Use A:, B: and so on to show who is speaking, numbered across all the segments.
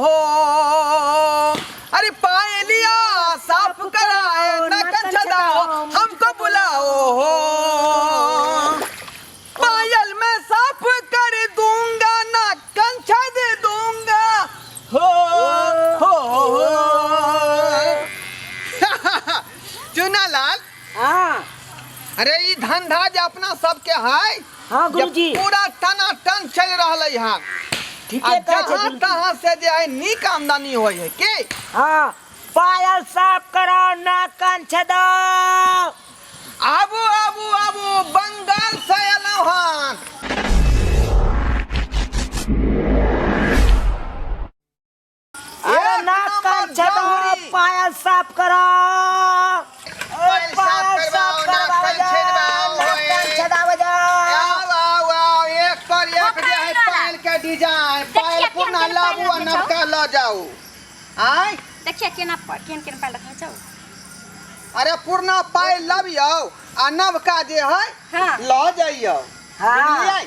A: हो अरे पायलिया साफ कराए न कंचदाओ हमको बुलाओ हो पायल में साफ कर दूंगा ना कंचा दे दूंगा हो चुनालाल अरे ये धंधा जो अपना सबके है
B: हाँ गुरुजी
A: पूरा टना टन चल रहा है यहाँ
B: ठीक है
A: जहाँ तहाँ से जो है नीक आमदनी हो है के
B: हाँ पायल साफ कराओ ना कंचा दो
A: आबू आबू आबू बंगाल से आलो हन
B: अरे ना कंचा दो पायल साफ कराओ पायल साफ करवाओ कंचा दो
A: पायल के डिजाइन पायल पूर्णा लाबू नबका ल जाऊ आय
C: देखिए केना केन केन पायल रखा छौ
A: अरे पूर्णा पायल लबियो आ नबका जे है
C: हां
A: ल जाइयो
B: हाँ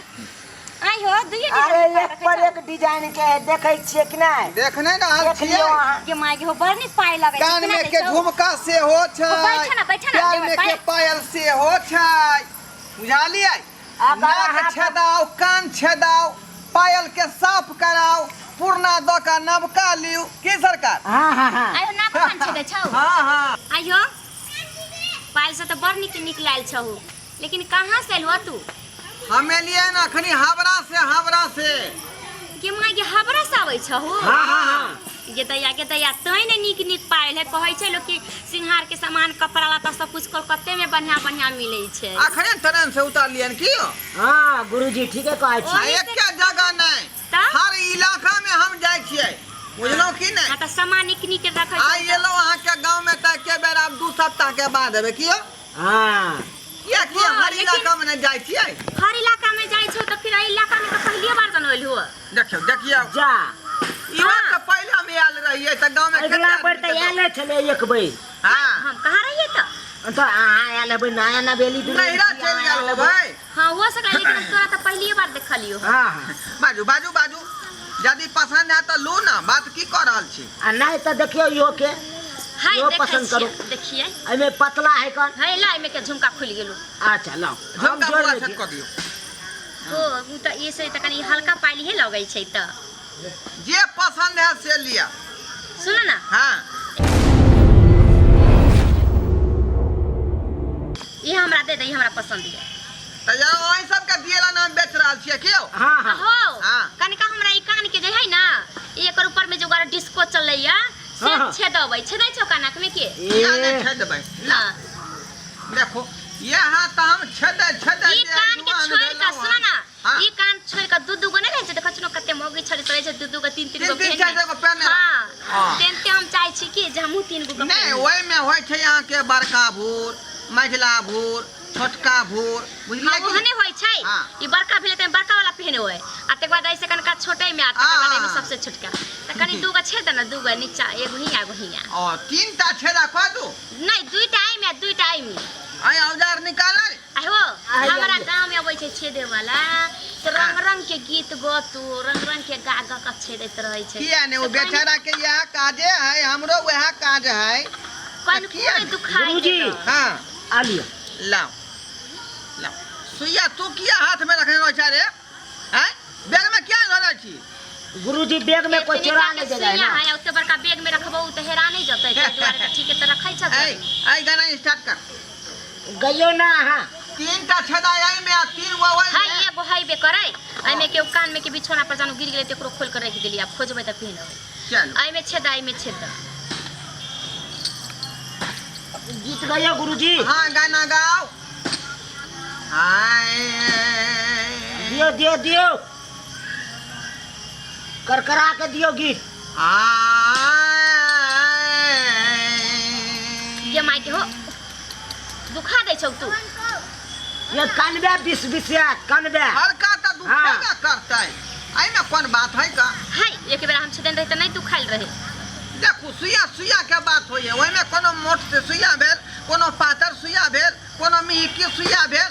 C: आई हो दुइए
B: अरे एक पर एक डिजाइन के देखे छिए कि नहीं
A: देखने ना
B: देख लियो अहाँ
C: के माय के हो बरनी पायल लगे
A: कान में के झुमका से हो छै
C: बैठा ना
A: प्यार में के पायल से हो छै बुझालिए नाक छेदाओ कान छेदाओ पायल के साफ कराओ पूर्णा दो का नबका लियो की सरकार
B: हाँ हाँ हाँ
C: आयो ना कान छेदे छौ
A: हाँ हाँ
C: आयो पायल से तो बड़ निक लायल छौ लेकिन कहां से लवा तू
A: हमें लिए ना खनी हावड़ा से
C: के माय के हावड़ा से आबै छौ
B: हाँ हाँ हाँ
C: ये दैया तै ने निक पायल है कहै छै लोग कि सिंगार के सामान कपड़ा लत्ता सब कुछ कलकत्ते में बढ़िया मिलै छै
A: अखने ट्रेन से उतार लियन की
B: हाँ गुरुजी ठीक है कहै छी
A: एक के जगह नहीं हर इलाका में हम जाय छियै बुझलो की नहीं
C: हां त सामान निक रखै छै
A: आई एलो अहाँ के गांव में त के बेर अब 2 सप्ताह के बाद हेबे कियो
B: हाँ
A: या कि हर इलाका में नहीं जाय छियै
C: हर इलाका में जाय छौ त फिर इलाका में त पहली बार जनोल हो
A: देखियो
B: जा
A: ई बात तो पहले में आल रहिए त गांव में
B: अगला बार त आले छले एक बेर
A: हां
C: हम कहां रहिए त
B: तो अहाँ आले बे नया ना बेली
A: नहिरा चल गेल हो भाई
C: हां हो सका लेकिन तोरा त पहली बार देखलियो
B: हाँ हाँ
A: बाजू यदि पसंद है तो लो ना बात की कर रहल छी
B: आ नहीं तो देखियो यो के
C: हाय
B: यो पसंद करो
C: देखिए
B: एमे पतला है कौन
C: हाय लाई में के झुमका खुल गेलो
B: अच्छा लाओ
A: झुमका पूरा सेट कर दियो
C: तो उ त ये से त कनी हल्का पाइली है लगै छै त
A: जे पसंद है से लिया
C: सुन ना
A: हां
C: ये हमरा दे दे हमरा पसंद है
A: त यार ओइ सब के दिएला नाम बेच रहल छियै कियो
B: हाँ हाँ
C: हो
A: हाँ।
C: कनिका हमरा ई कान के जे है ना एकर ऊपर में जो गार डिस्को चलैया से
B: हाँ, हाँ।
C: छेदबै छेदै छौ कानक में के
A: या नहीं
B: ए
A: छेद भाई
C: हां
A: देखो यहाँ त हम छेद
C: ई कान के छोड़ का सुन ना
A: हाँ।
C: ई कान छोड़ का दू गो नहीं रहे छै देखै छनो कते मोगी छड़ी तरै छै दू गो तीन गो
A: तीन चार गो पहने
C: हां
A: हाँ।
C: तेनते हम चाहे छी कि जे हमहु तीन गो
A: नहीं ओइ में होय छै यहाँ के बड़का भूर मझला भूर छोटका भूर बुझलिए
C: हां ओहने होय छै
A: हाँ।
C: ई बड़का भेले त बड़का वाला पहने होय आ तक बाद ऐसे कनका छोटे में आ तक बाद में सबसे छोटका त कनी दू गो छेद ना दू गो नीचा एगो हिया
A: और तीन ता छेदा कह दू
C: नहीं दुई टाइम
A: आई औजार निकाल
C: आहो हमरा गांव में आबै छै छेदे वाला तो रंग के गीत गतू रंग के गा के छेदैत रहै छै
A: किया ने वो बेचारा के यह काजे है हमरो वह काज है
C: कौन
A: किया
C: कोई दुखाई
B: गुरुजी
A: हां
B: आ लियो
A: लाओ सुइया तू किया हाथ में रखने हो रे हैं बैग में क्या धरै छी
B: गुरुजी बैग में कोई चोरा नहीं दे जाए ना
C: हां ओते बड़का बैग में रखबो त हेरा नहीं जतै ताहि दुआरे ठीक है त रखै छ
A: आई गाना स्टार्ट कर
B: गयो ना हाँ
A: तीन ता छेदा आई में आ तीन वो वही
C: हां ये बहाई बे करे आई में के कान में के बिछोना पर जानो गिर गेलै त एकरो खोल के रख देली आप खोजबै त पहनबै
A: चल
C: आई में छेद
B: गीत गयो गुरुजी
A: हां गाना गाओ हाय
B: दियो दियो दियो करकरा के दियो गीत
C: ये माई के हो दुखा दे छौ तू
B: ये कानबे 20 कानबे
A: हल्का तो दुखेगा करता है आई में कौन बात है का
C: हाय एक बेर हम छदेन रहे त नहीं दुखाइल रहे
A: देखो सुइया के बात होय ओय में कोनो मोट से सुइया भेल कोनो पातर सुइया भेल कोनो मिहिकी सुइया भेल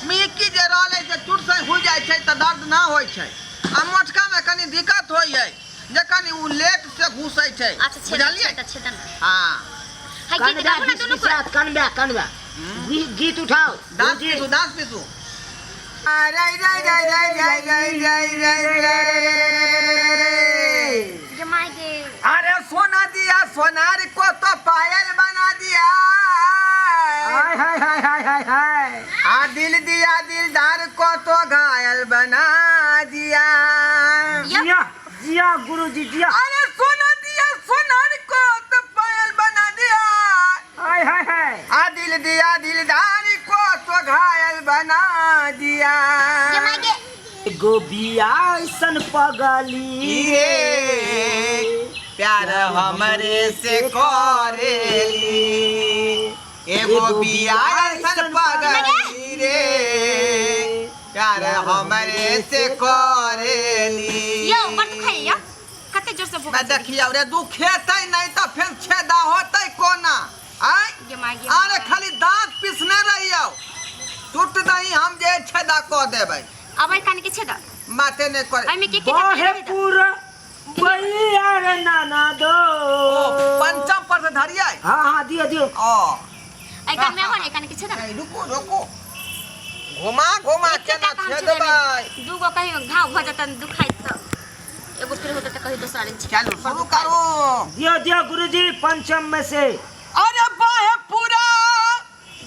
A: मिहिकी जे रहले जे टूट से हो जाय छै त दर्द ना होय छै आ मोटका में कनी दिक्कत होय है जखन उ लेट से घुसै छै
C: अच्छा
A: बुझलियै
C: छेदा ना
A: हां
C: है गीत गाओ ना दोनों को
B: कनबा गीत उठाओ
A: दांत पिसू रे
C: जमाई के
A: अरे सोना दिया सोनार को तो पायल बना दिया
B: हाय
A: आ दिल दिया दिलदार को तो घायल बना दिया
B: जिया गुरुजी जिया
A: अरे सोना दिया सोनार को तो पायल बना दिया
B: हाय
A: आ दिल दिया दिलदार को तो घायल बना दिया
C: जमाई के
B: गोबिया ऐसन पगली
A: प्यार हमरे से करेली एगो बिया ऐसन पगली रे प्यार हमरे से करेली
C: यो मत खाइयो कते जोर से भूख
A: मैं देखियो रे दू खेतै नहीं तो फिर छेदा होतै कोना आय
C: जमाई के
A: अरे खाली दांत पिसने रहियो टूट दही हम जे छेदा क देबै
C: अब आई कान के छेदा
A: माते ने कर
C: आई में के
B: बाहे पूरा बैया रे नाना दो
A: पंचम पर से धरियै
B: हां दियो
A: ओ
C: आई कान में आवन कान के छेदा
A: नहीं रुको घुमा के ना छेदबै
C: दूगो कहीं घाव भ जतन दुखाई त एगो फिर होता त कहीं दोसर
A: चलो शुरू करो
B: दियो गुरुजी पंचम में से
A: अरे बाहे पूरा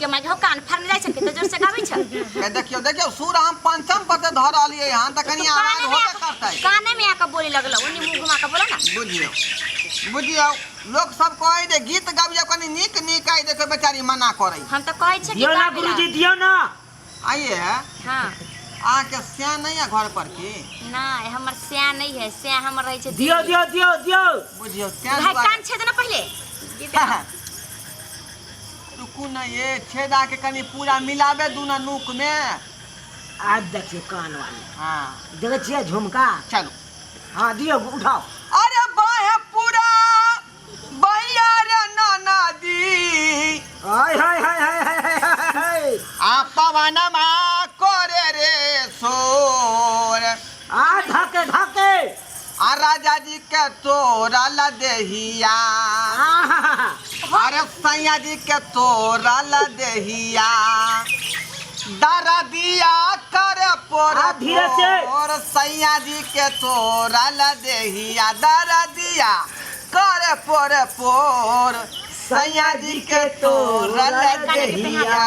C: जमाई के हो कान फरने जाय छके त जोर से गाबै छ
A: मैं देखियो सुर हम पंचम पर से धरलियै हां त कनी आवाज होबे करतै
C: काने में आके बोले लगलो ओनी मुंह घुमा के बोला ना
A: बुझियो लोग सब कहे जे गीत गाबियो कनी नीक आई देखो बेचारी मना करै
C: हम त कहै छ कि
B: दियो ना गुरुजी दियो ना
A: आइए
C: हां
A: आके स्या नहीं है घर पर की
C: ना हमर स्या नहीं है स्या हमर रही छै
B: दियो
A: बुझियो स्या
C: भाई कान छेद ना पहले
A: रुकू ना ये छेदा के कनी पूरा मिलावे दूना नूक में
B: आज देखिए कान वाली
A: हां
B: देखे छियै झुमका
A: चलो
B: हां दियो उठाओ
A: अरे बाहे पूरा भैया रे नाना दी
B: हाय
A: आ पवनमा करे रे सोर
B: आ धके
A: आ राजा जी के तोरा ला देहिया अरे सैया जी के तोरा ला देहिया दारा दिया कर पोर
B: धीरे से
A: और सैया जी के तोरा ला देहिया दारा दिया कर पोर सैया जी के तोरा ला देहिया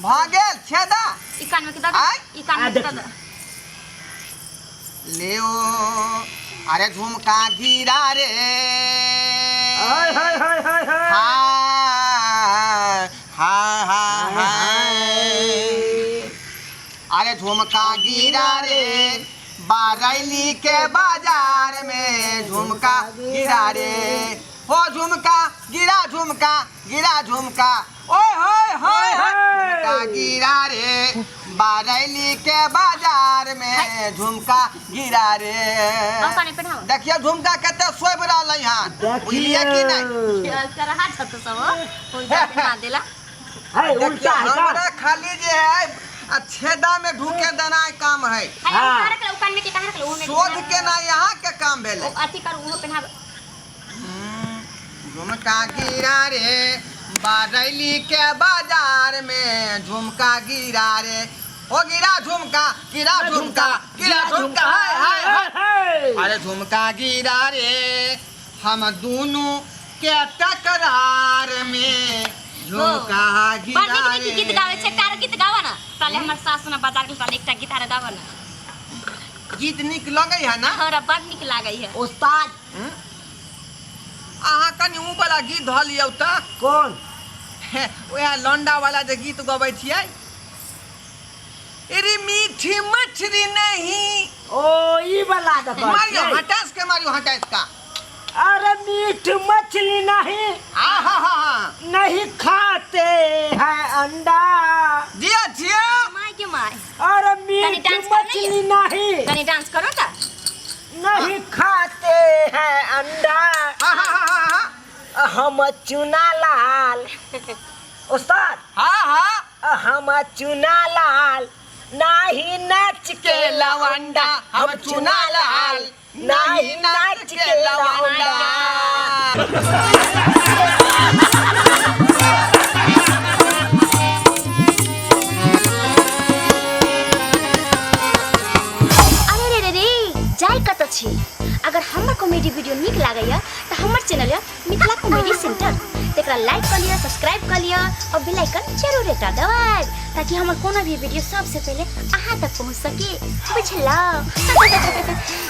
A: भागेल छेदा
C: ई कान में के दादा ई कान में के दादा
A: लेओ अरे झुमका गिरा रे अरे झुमका गिरा रे बारैली के बाजार में झुमका गिरा रे हो झुमका गिरा झुमका ओए होए झुमका गिरा रे बारैली के बाजार में झुमका गिरा रे
C: कान पे पहनाओ
A: देखियो झुमका कते सोब रहलै हां बुझलिए कि नहीं
C: करहा छ त सब कोई पहना देला
B: है उल्टा है का
A: हमरा खाली जे है छेदा में ढूके देना काम है
C: हां रख लो कान में के कहां रख लो में
A: शोध के ना यहाँ के काम भेले
C: अथी कर उहो पहना
A: झुमका गिरा रे बारैली के बाजार में झुमका गिरा रे ओ गिरा झुमका हाय अरे झुमका गिरा रे हम दोनों के टकरार में झुमका गिरा रे
C: गीत गावे छै कार गीत गावा ना पहले हमर सासु ना बजा के पहले एकटा गिटार गावा ना
A: गीत निक लगे है ना
C: हमरा बड़ निक लागै है
B: उस्ताद
A: अहाँ कनी ऊ वाला गीत ध लियौ त
B: कौन
A: ओया लौंडा वाला जे गीत गबै छियै अरे मीठी मछली नहीं
B: ओ ई वाला देखो
A: मारियो हटास का
B: अरे मीठ मछली नहीं
A: नहीं
B: खाते हैं अंडा
A: जिया
C: माय के माय
B: अरे मीठ मछली नहीं
C: कनी डांस करो त
B: नहीं खाते हैं अंडा हम चुना लाल उस्ताद हम चुना लाल नहीं न
A: नाच के लवंडा हम चुना लाल नाही नाच के लवंडा।
C: अरे रे रे जाय कत छी। अगर हमर कॉमेडी वीडियो निक लागैया त हमर चैनल या मिथिला कॉमेडी सेंटर तेकरा लाइक कर लिया, सब्सक्राइब कर लिया और बेल आइकन जरूर एकटा दबाएब ताकि हमर कोनो भी वीडियो सबसे पहले अहाँ तक पहुंच सके, बुझलौ?